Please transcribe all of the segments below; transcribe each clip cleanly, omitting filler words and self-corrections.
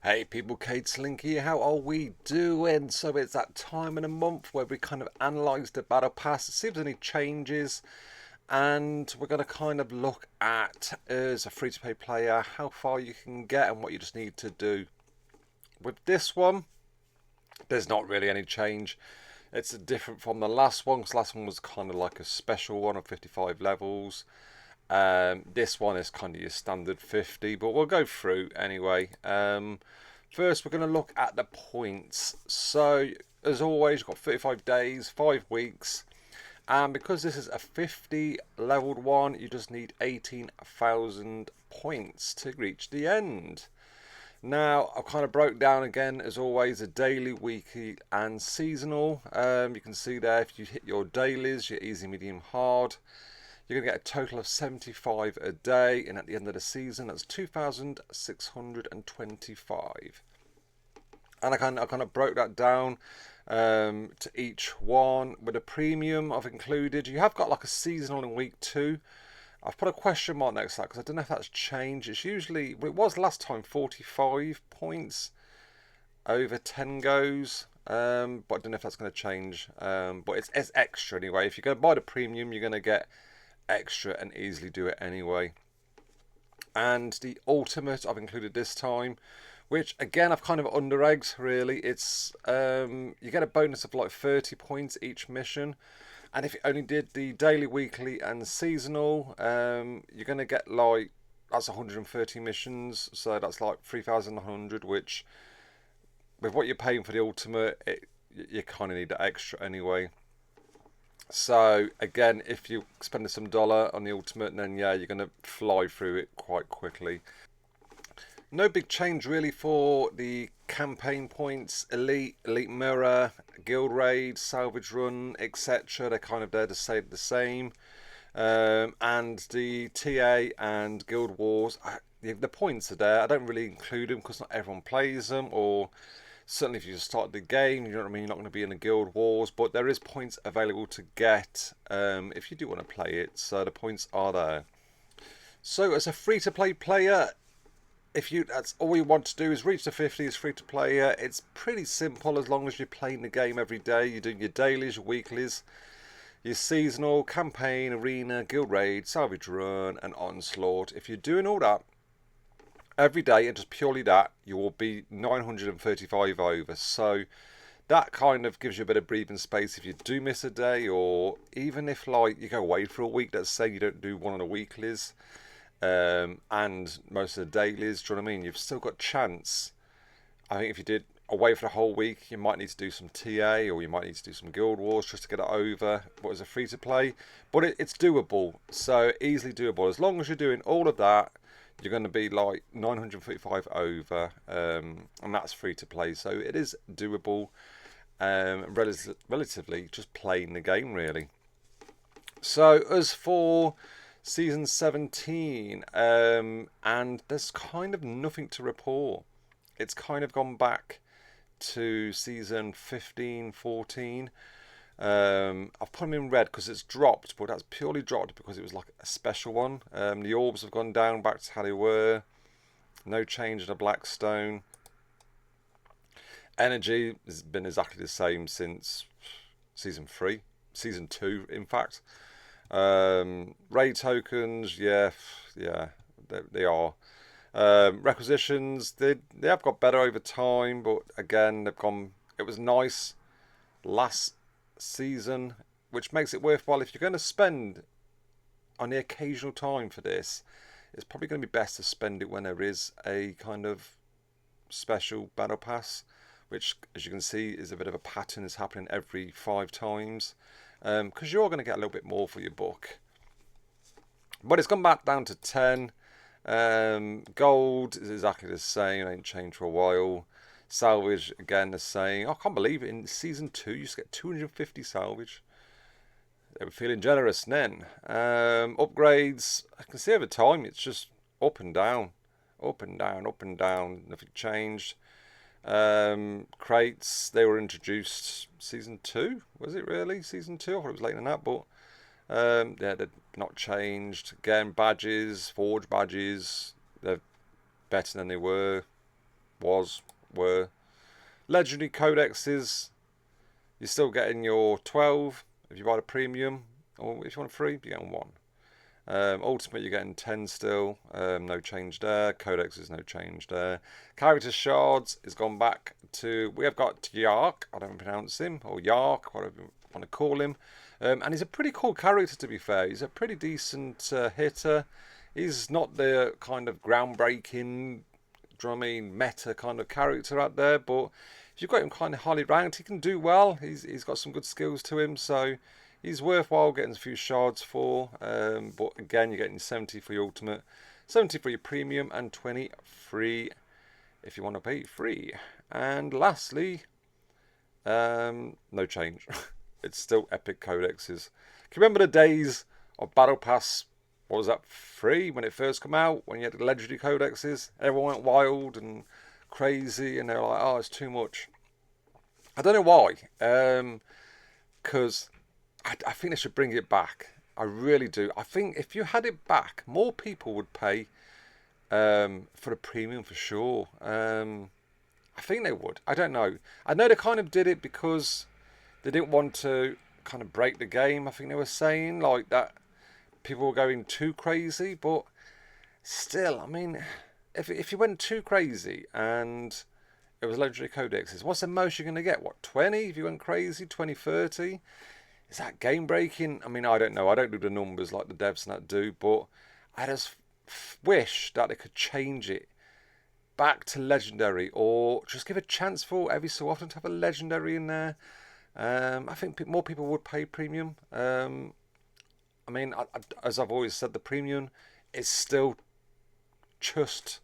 Hey people, Kate Slinky, how are we doing? So it's that time in the month where we kind of analyse the battle pass, see if there's any changes, and we're going to kind of look at, as a free-to-play player, how far you can get and what you just need to do. With this one, there's not really any change. It's different from the last one, because the last one was kind of like a special one of 55 levels. This one is kind of your standard 50, but we'll go through anyway. First, we're going to look at the points. So, as always, you've got 35 days, 5 weeks. And because this is a 50 leveled one, you just need 18,000 points to reach the end. Now, I've kind of broke down again, as always, a daily, weekly, and seasonal. You can see there, if you hit your dailies, your easy, medium, hard, you're going to get a total of 75 a day, and at the end of the season, that's 2,625. And I kind of broke that down to each one. With a premium I've included, you have got like a seasonal in week 2. I've put a question mark next to that because I don't know if that's changed. It's usually, well, it was last time 45 points over 10 goes. But I don't know if that's going to change. But it's extra anyway. If you're going to buy the premium, you're going to get extra and easily do it anyway. And the ultimate I've included this time, which again I've kind of under-egged really. It's you get a bonus of like 30 points each mission, and if you only did the daily, weekly, and seasonal, you're going to get like, that's 130 missions, so that's like 3,100, which with what you're paying for the ultimate, you kind of need that extra anyway. So again, if you spend some dollar on the ultimate, then yeah, you're going to fly through it quite quickly. No big change really for the campaign points. Elite, Elite Mirror, Guild Raid, Salvage Run, etc. They're kind of there to stay the same. And the TA and Guild Wars, the points are there. I don't really include them because not everyone plays them, or certainly if you just started the game, you know what I mean, you're not going to be in the Guild Wars, but there is points available to get if you do want to play it, so the points are there. So as a free-to-play player, if you that's all you want to do is reach the 50 as free-to-play, it's pretty simple as long as you're playing the game every day. You're doing your dailies, your weeklies, your seasonal, campaign, arena, guild raid, salvage run, and onslaught. If you're doing all that every day and just purely that, you will be 935 over. So that kind of gives you a bit of breathing space if you do miss a day, or even if like you go away for a week, let's say you don't do one of the weeklies, and most of the dailies, do you know what I mean? You've still got chance. I think if you did away for the whole week, you might need to do some TA, or you might need to do some Guild Wars just to get it over what is a free to play. But it's doable, so easily doable. As long as you're doing all of that, you're going to be like 945 over, and that's free to play. So it is doable, relatively just playing the game really. So as for season 17, and there's kind of nothing to report. It's kind of gone back to season 15, 14. I've put them in red because it's dropped, but that's purely dropped because it was like a special one. The orbs have gone down back to how they were. No change in the Blackstone. Energy has been exactly the same since season 3, season 2 in fact. Raid tokens, yeah, they are. Requisitions, they have got better over time, but again, they've gone. It was nice last season, which makes it worthwhile. If you're going to spend on the occasional time for this, it's probably going to be best to spend it when there is a kind of special battle pass, which, as you can see, is a bit of a pattern. Is happening every 5 times, because you're going to get a little bit more for your buck. But it's gone back down to 10. Gold is exactly the same, ain't changed for a while. Salvage, again, the same. I can't believe it. In season 2, you just get 250 salvage. They were feeling generous then. Upgrades, I can see over time, it's just up and down. Up and down, up and down. Nothing changed. Crates, they were introduced season 2. Was it really? Season 2? I thought it was later than that, but yeah, they've not changed. Again, badges, forge badges, they're better than they were. were. Legendary codexes, you're still getting your 12 if you buy the premium, or if you want a free, you're getting 1. Ultimate, you're getting 10 still, no change there. Codex is no change there. Character shards is gone back to, we have got Yark, I don't pronounce him, or Yark, whatever you want to call him. And he's a pretty cool character, to be fair. He's a pretty decent hitter. He's not the kind of groundbreaking, drumming, meta kind of character out there, but if you've got him kind of highly ranked, he can do well. He's got some good skills to him, so he's worthwhile getting a few shards for. But again, you're getting 70 for your ultimate, 70 for your premium, and 20 free if you want to pay free. And lastly, no change. It's still epic codexes. Can you remember the days of Battle Pass? What was that, free when it first came out? When you had the legendary codexes, everyone went wild and crazy, and they're like, "Oh, it's too much." I don't know why. Because I think they should bring it back. I really do. I think if you had it back, more people would pay for the premium for sure. I think they would. I don't know. I know they kind of did it because they didn't want to kind of break the game. I think they were saying like that people were going too crazy, but still, I mean, if you went too crazy and it was legendary codexes, what's the most you're going to get? What, 20 if you went crazy? 20, 30? Is that game breaking? I mean, I don't know. I don't do the numbers like the devs and that do, but I just wish that they could change it back to legendary, or just give a chance for every so often to have a legendary in there. I think more people would pay premium. I mean, as I've always said, the premium is still just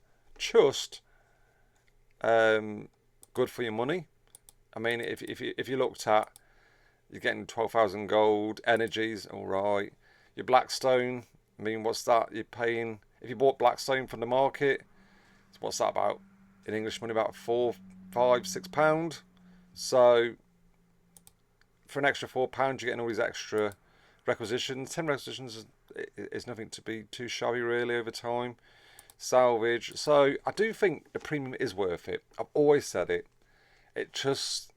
good for your money. I mean, if you looked at, you're getting 12,000 gold, energies, all right. Your Blackstone, I mean, what's that? You're paying, if you bought Blackstone from the market, what's that about in English money? About £4, £5, £6. So for an extra £4, you're getting all these extra requisitions. 10 requisitions is nothing to be too shabby really over time. Salvage. So I do think the premium is worth it. I've always said it. It's just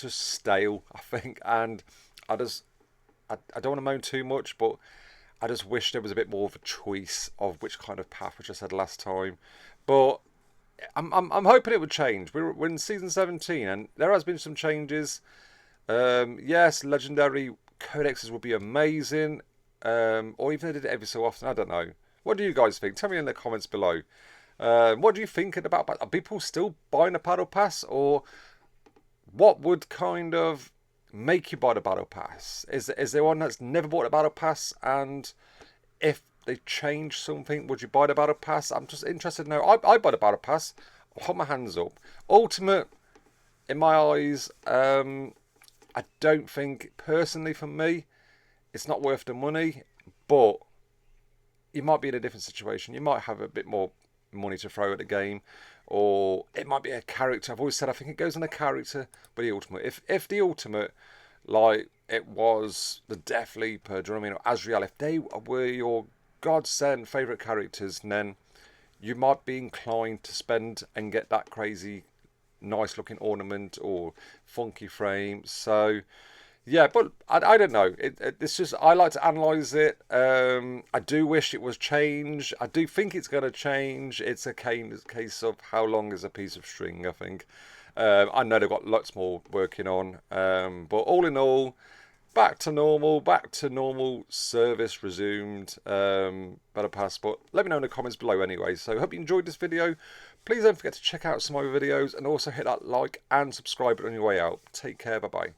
stale, I think, and I don't want to moan too much, but I just wish there was a bit more of a choice of which kind of path, which I said last time. But I'm hoping it would change. We're in season 17, and there has been some changes. Yes, legendary codexes would be amazing, or even if they did it every so often. I don't know. What do you guys think? Tell me in the comments below. What do you think about? Are people still buying a battle pass, or what would kind of make you buy the battle pass? Is there one that's never bought a battle pass, and if they change something, would you buy the battle pass? I'm just interested to know. I buy the battle pass. I'll hold my hands up. Ultimate, in my eyes, I don't think, personally for me, it's not worth the money, but you might be in a different situation. You might have a bit more money to throw at the game, or it might be a character. I've always said I think it goes on a character with the ultimate. If the ultimate, like it was the Death Leaper, do you know what I mean, or Azrael, if they were your godsend favourite characters, then you might be inclined to spend and get that crazy nice looking ornament or funky frame. So yeah, but I don't know. It's just, I like to analyse it. I do wish it was changed. I do think it's going to change. It's a case of how long is a piece of string, I think. I know they've got lots more working on. But all in all, back to normal service resumed. Better pass. But let me know in the comments below anyway. So I hope you enjoyed this video. Please don't forget to check out some other videos, and also hit that like and subscribe button on your way out. Take care. Bye-bye.